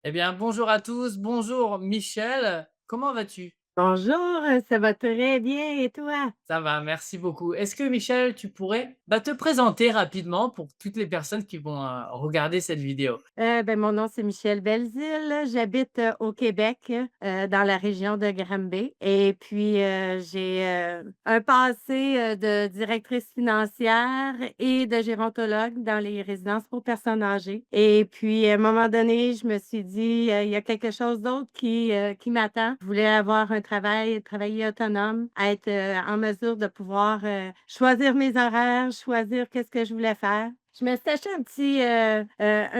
Eh bien, bonjour à tous, bonjour Michel, comment vas-tu? Bonjour, ça va très bien et toi? Ça va, merci beaucoup. Est-ce que Michel, tu pourrais te présenter rapidement pour toutes les personnes qui vont regarder cette vidéo? Mon nom, c'est Michèle Belzile. J'habite, au Québec, dans la région de Granby et puis, j'ai, un passé, de directrice financière et de gérontologue dans les résidences pour personnes âgées et puis, à un moment donné, je me suis dit: «Il y a quelque chose d'autre qui m'attend». Je voulais avoir un travail, travailler autonome, être, en mesure de pouvoir, choisir mes horaires, choisir qu'est-ce que je voulais faire. Je me suis acheté un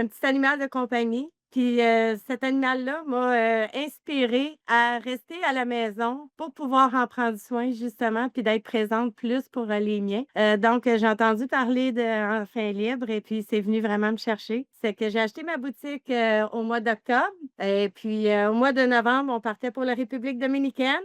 petit animal de compagnie, puis, cet animal-là m'a, inspirée à rester à la maison pour pouvoir en prendre soin justement, puis d'être présente plus pour, les miens. Donc, j'ai entendu parler d'Enfants Libres et puis c'est venu vraiment me chercher. C'est que j'ai acheté ma boutique, au mois d'octobre et puis, au mois de novembre, on partait pour la République dominicaine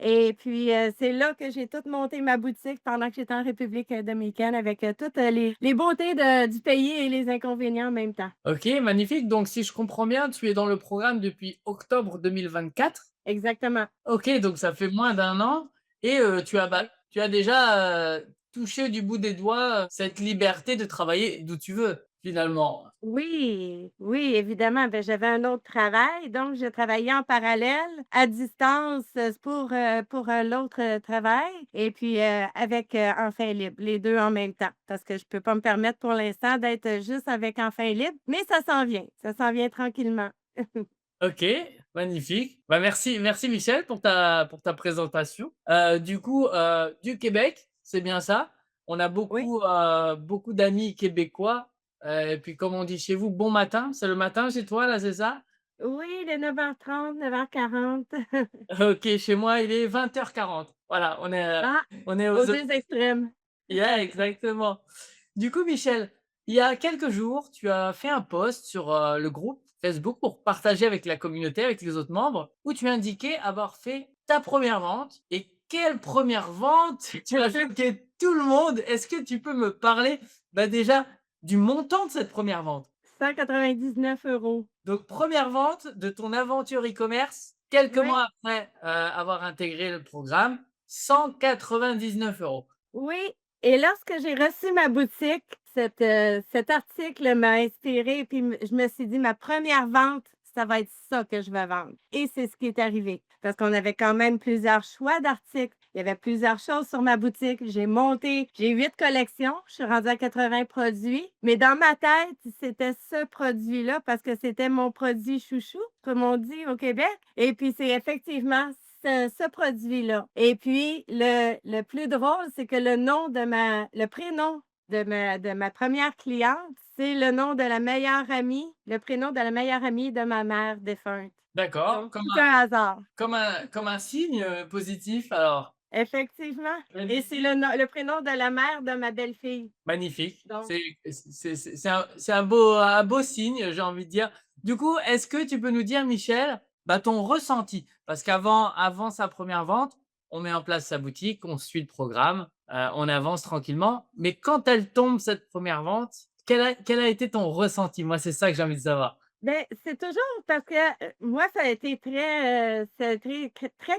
et puis, c'est là que j'ai tout monté ma boutique pendant que j'étais en République, dominicaine avec, toutes, les beautés du pays et les inconvénients en même temps. Ok, magnifique. Donc, si je comprends bien, tu es dans le programme depuis octobre 2024. Exactement. Ok, donc ça fait moins d'un an et tu as déjà touché du bout des doigts cette liberté de travailler d'où tu veux, finalement. Oui, oui, évidemment. J'avais un autre travail, donc je travaillais en parallèle, à distance, l'autre, travail et puis, avec, Enfants Libres, les 2 en même temps. Parce que je peux pas me permettre pour l'instant d'être, juste avec Enfants Libres, mais ça s'en vient tranquillement. OK, magnifique. Bah, merci Michel pour ta présentation. Du coup, du Québec, c'est bien ça? On a Oui. beaucoup d'amis québécois, et puis comme on dit chez vous, bon matin, c'est le matin chez toi là, c'est ça? Oui, de 9h30, 9h40. OK, chez moi, il est 20h40. Voilà, Ah, on est aux aux 2 extrêmes. yeah, exactement. Du coup, Michel, il y a quelques jours, tu as fait un post sur le groupe Facebook pour partager avec la communauté, avec les autres membres, où tu indiquais avoir fait ta première vente. Et quelle première vente! Tu as choqué tout le monde. Est-ce que tu peux me parler déjà du montant de cette première vente? 199 €. Donc, première vente de ton aventure e-commerce, quelques Oui, mois après avoir intégré le programme, 199 €. oui et lorsque j'ai reçu ma boutique, cet article m'a inspirée puis je me suis dit: «Ma première vente, ça va être ça que je vais vendre» et c'est ce qui est arrivé. Parce qu'on avait quand même plusieurs choix d'articles. Il y avait plusieurs choses sur ma boutique. J'ai 8 collections, je suis rendue à 80 produits, mais dans ma tête, c'était ce produit-là parce que c'était mon produit chouchou, comme on dit au Québec et puis c'est effectivement ce produit-là et puis le plus drôle, c'est que le prénom de ma première cliente, c'est le nom de la meilleure amie le prénom de la meilleure amie de ma mère défunte. D'accord, Donc tout un hasard. comme un signe positif alors. Effectivement et c'est Magnifique. le prénom de la mère de ma belle-fille. Magnifique. Donc C'est un beau signe, j'ai envie de dire. Du coup, est-ce que tu peux nous dire, Michel, ton ressenti? Parce avant sa première vente, on met en place sa boutique, on suit le programme, on avance tranquillement. Mais quand elle tombe cette première vente, quel a été ton ressenti? Moi, c'est ça que j'ai envie de savoir. C'est toujours parce que, moi, ça a été très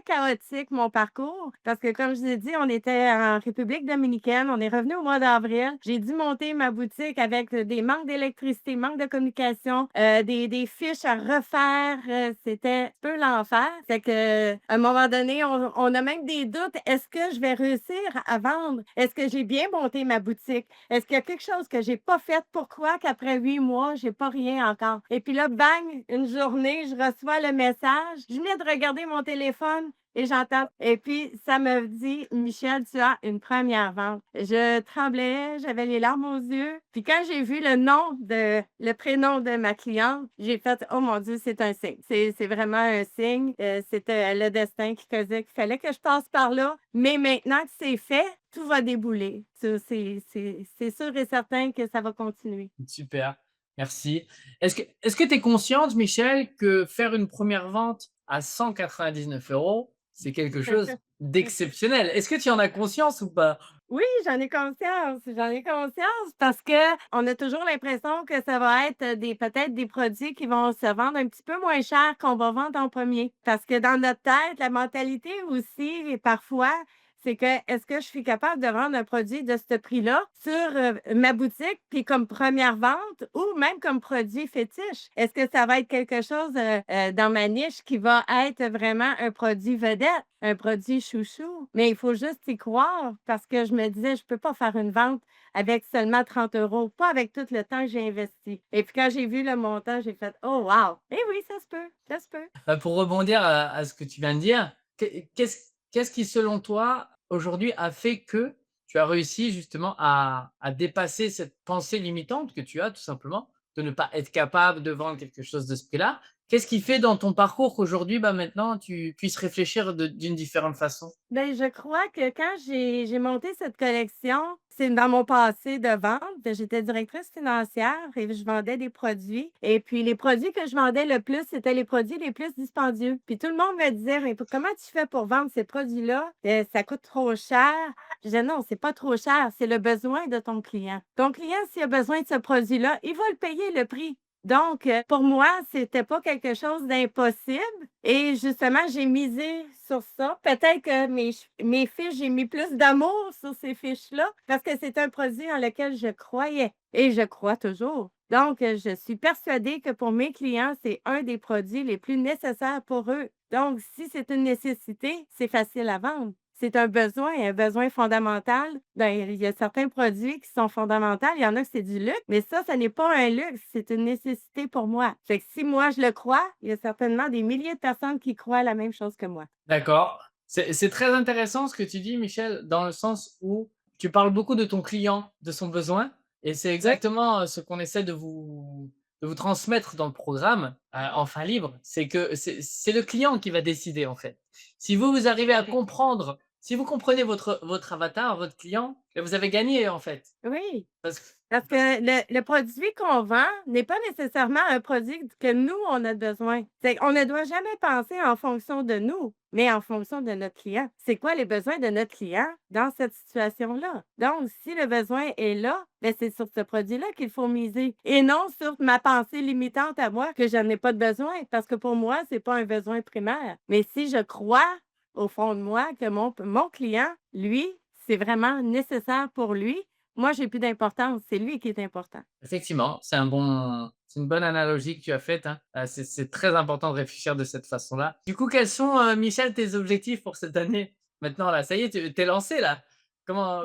chaotique mon parcours parce que comme je vous ai dit, on était en République dominicaine, on est revenu au mois d'avril. J'ai dû monter ma boutique avec, des manques d'électricité, manque de communication, des fiches à refaire, c'était un peu l'enfer. Fait que, à un moment donné, on a même des doutes. Est-ce que je vais réussir à vendre? Est-ce que j'ai bien monté ma boutique? Est-ce qu'il y a quelque chose que j'ai pas fait? Pourquoi qu'après 8 mois, j'ai pas rien encore? Et puis là, bang, une journée, je reçois le message. Je venais de regarder mon téléphone et j'entends et puis ça me dit: «Michel, tu as une première vente». Je tremblais, j'avais les larmes aux yeux. Puis quand j'ai vu le prénom de ma cliente, j'ai fait: «Oh mon Dieu, c'est un signe». C'est vraiment un signe. C'était le destin qui faisait qu'il fallait que je passe par là. Mais maintenant que c'est fait, tout va débouler. Ça, c'est sûr et certain que ça va continuer. Super, merci. Est-ce que tu es consciente, Michel, que faire une première vente à 199 €, c'est quelque chose d'exceptionnel? Est-ce que tu en as conscience ou pas? Oui, j'en ai conscience parce qu'on a toujours l'impression que ça va être des peut-être des produits qui vont se vendre un petit peu moins cher qu'on va vendre en premier. Parce que dans notre tête, la mentalité aussi, parfois, c'est que est-ce que je suis capable de vendre un produit de ce prix-là sur, ma boutique, puis comme première vente ou même comme produit fétiche? Est-ce que ça va être quelque chose, dans ma niche qui va être vraiment un produit vedette, un produit chouchou? Mais il faut juste y croire parce que je me disais: «Je peux pas faire une vente avec seulement 30 €, pas avec tout le temps que j'ai investi». Et puis quand j'ai vu le montant, j'ai fait: «Oh wow! Eh oui, ça se peut, ça se peut». Pour rebondir à ce que tu viens de dire, qu'est-ce qui selon toi, aujourd'hui, a fait que tu as réussi justement à dépasser cette pensée limitante que tu as tout simplement, de ne pas être capable de vendre quelque chose de ce prix-là? Qu'est-ce qui fait dans ton parcours qu'aujourd'hui, bah, maintenant tu puisses réfléchir d'une différente façon? Ben, je crois que quand j'ai monté cette collection, c'est dans mon passé de vente. J'étais directrice financière et je vendais des produits. Et puis, les produits que je vendais le plus, c'était les produits les plus dispendieux. Puis, tout le monde me disait, mais comment tu fais pour vendre ces produits-là? Ça coûte trop cher. Je disais, non, c'est pas trop cher, c'est le besoin de ton client. Ton client, s'il a besoin de ce produit-là, il va le payer le prix. Donc, pour moi, c'était pas quelque chose d'impossible et justement, j'ai misé sur ça. Peut-être que mes fiches, j'ai mis plus d'amour sur ces fiches-là parce que c'est un produit en lequel je croyais et je crois toujours. Donc, je suis persuadée que pour mes clients, c'est un des produits les plus nécessaires pour eux. Donc, si c'est une nécessité, c'est facile à vendre. C'est un besoin fondamental. Ben, il y a certains produits qui sont fondamentaux, il y en a que c'est du luxe, mais ça n'est pas un luxe, c'est une nécessité pour moi. Fait que si moi je le crois, il y a certainement des milliers de personnes qui croient la même chose que moi. D'accord. C'est très intéressant ce que tu dis, Michel, dans le sens où tu parles beaucoup de ton client, de son besoin, et c'est Oui. exactement, ce qu'on essaie de vous transmettre dans le programme, Enfant Libre. C'est que c'est le client qui va décider, en fait. Si vous, vous arrivez à comprendre, si vous comprenez votre avatar, votre client, et vous avez gagné, en fait. Oui. Parce que Parce que le produit qu'on vend n'est pas nécessairement un produit que nous, on a besoin. C'est on ne doit jamais penser en fonction de nous, mais en fonction de notre client. C'est quoi les besoins de notre client dans cette situation-là? Donc, si le besoin est là, ben c'est sur ce produit-là qu'il faut miser et non sur ma pensée limitante à moi que je n'en ai pas de besoin parce que pour moi, c'est pas un besoin primaire. Mais si je crois au fond de moi que mon client, lui, c'est vraiment nécessaire pour lui, moi, j'ai plus d'importance, c'est lui qui est important. effectivement, c'est une bonne analogie que tu as faite, hein. C'est très important de réfléchir de cette façon-là. Du coup, quels sont, Michel, tes objectifs pour cette année? Maintenant là, ça y est, tu es lancé là. Comment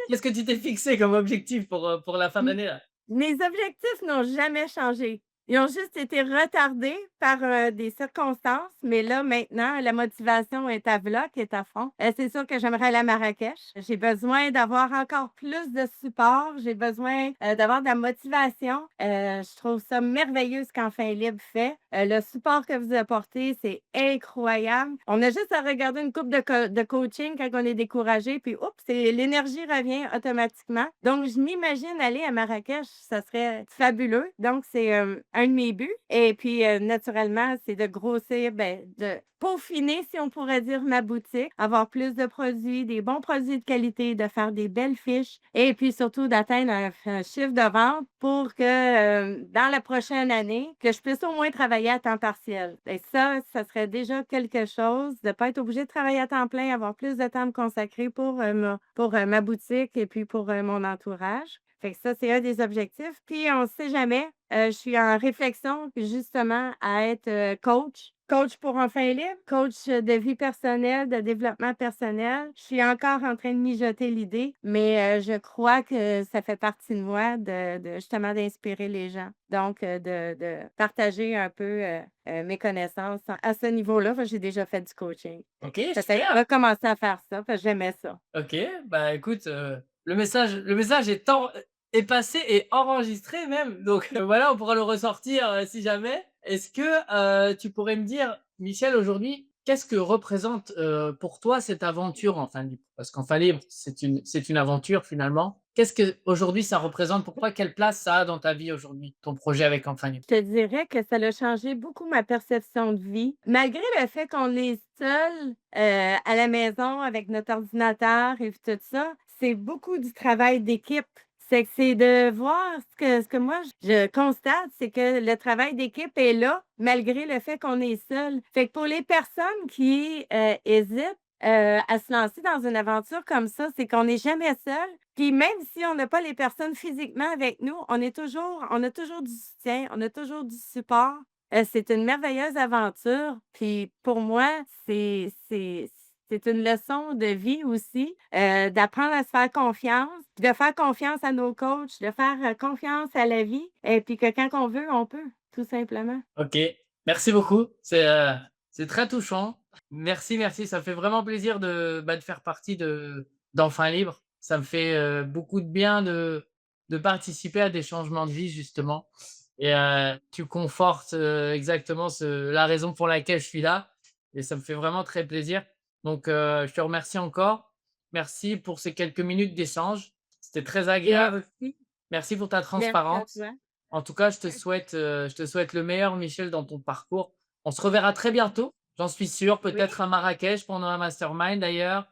Qu'est-ce que tu t'es fixé comme objectif pour la fin M d'année là? Mes objectifs n'ont jamais changé. Ils ont juste été retardés par, des circonstances, mais là, maintenant, la motivation est à bloc, est à fond. C'est sûr que j'aimerais aller à Marrakech. J'ai besoin d'avoir encore plus de support. J'ai besoin, d'avoir de la motivation. Je trouve ça merveilleux ce qu'Enfin Libre fait. Le support que vous apportez, c'est incroyable. On a juste à regarder une coupe de coaching quand on est découragé, puis oups, c'est l'énergie revient automatiquement. Donc je m'imagine aller à Marrakech, ça serait fabuleux. Donc c'est, un de mes buts et puis, naturellement, c'est de grossir, ben, de peaufiner, si on pourrait dire, ma boutique, avoir plus de produits, des bons produits de qualité, de faire des belles fiches et puis surtout d'atteindre un chiffre de vente pour que, dans la prochaine année, que je puisse au moins travailler à temps partiel et ça serait déjà quelque chose de pas être obligée de travailler à temps plein, avoir plus de temps à me consacrer pour ma boutique et puis pour, mon entourage. Fait que ça, c'est un des objectifs. Puis on ne sait jamais, je suis en réflexion justement à être, coach. Coach pour enfants libres, coach, de vie personnelle, de développement personnel. Je suis encore en train de mijoter l'idée, mais, je crois que ça fait partie de moi de justement d'inspirer les gens. Donc, de partager un peu, mes connaissances à ce niveau-là, parce que j'ai déjà fait du coaching. OK, Peut-être super. recommencer à faire ça, parce que j'aimais ça. OK, bah, écoute, le message est passé et enregistré même, donc voilà, on pourra le ressortir, si jamais. Est-ce que, tu pourrais me dire, Michel, aujourd'hui, qu'est-ce que représente, pour toi cette aventure Enfant Libre? Parce qu'Enfant Libre, c'est une aventure finalement. Qu'est-ce qu'aujourd'hui ça représente pour toi? Quelle place ça a dans ta vie aujourd'hui, ton projet avec Enfant Libre? Je te dirais que ça a changé beaucoup ma perception de vie. Malgré le fait qu'on est seul, à la maison avec notre ordinateur et tout ça, c'est beaucoup du travail d'équipe. C'est que c'est de voir ce que moi je constate, c'est que le travail d'équipe est là, malgré le fait qu'on est seul. Fait que pour les personnes qui, hésitent, à se lancer dans une aventure comme ça, c'est qu'on n'est jamais seul. Puis même si on n'a pas les personnes physiquement avec nous, on a toujours du soutien, on a toujours du support. C'est une merveilleuse aventure. Puis pour moi, c'est une leçon de vie aussi, d'apprendre à se faire confiance, puis de faire confiance à nos coachs, de faire, confiance à la vie et puis que quand on veut, on peut, tout simplement. OK, merci beaucoup. C'est très touchant. Merci, merci. Ça me fait vraiment plaisir de faire partie d'Enfants Libres. Ça me fait, beaucoup de bien de participer à des changements de vie justement et tu confortes, exactement la raison pour laquelle je suis là et ça me fait vraiment très plaisir. Donc je te remercie encore. Merci pour ces quelques minutes d'échange. C'était très Et moi agréable. aussi, Merci pour ta merci à transparence. toi. En tout cas, je te souhaite le meilleur, Michel, dans ton parcours. On se reverra très bientôt, j'en suis sûr, Oui, peut-être à Marrakech pendant un mastermind d'ailleurs.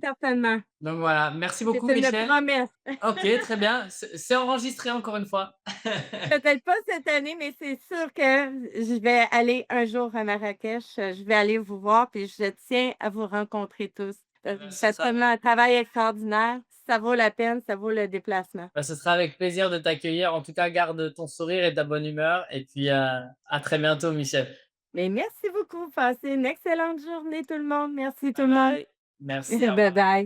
certainement. Donc voilà, merci C'est beaucoup, une Michel. promesse. OK, très bien. C'est enregistré encore une fois. Peut-être pas cette année, mais c'est sûr que je vais aller un jour à Marrakech. Je vais aller vous voir, puis je tiens à vous rencontrer tous. Vous Ce faites sera, vraiment un travail extraordinaire. Ça vaut la peine, ça vaut le déplacement. ce sera avec plaisir de t'accueillir. En tout cas, garde ton sourire et ta bonne humeur. Et puis, à très bientôt, Michel. Mais merci beaucoup. Passez une excellente journée tout le monde. Merci tout Bye le monde. bye. Merci, au Bye revoir. bye.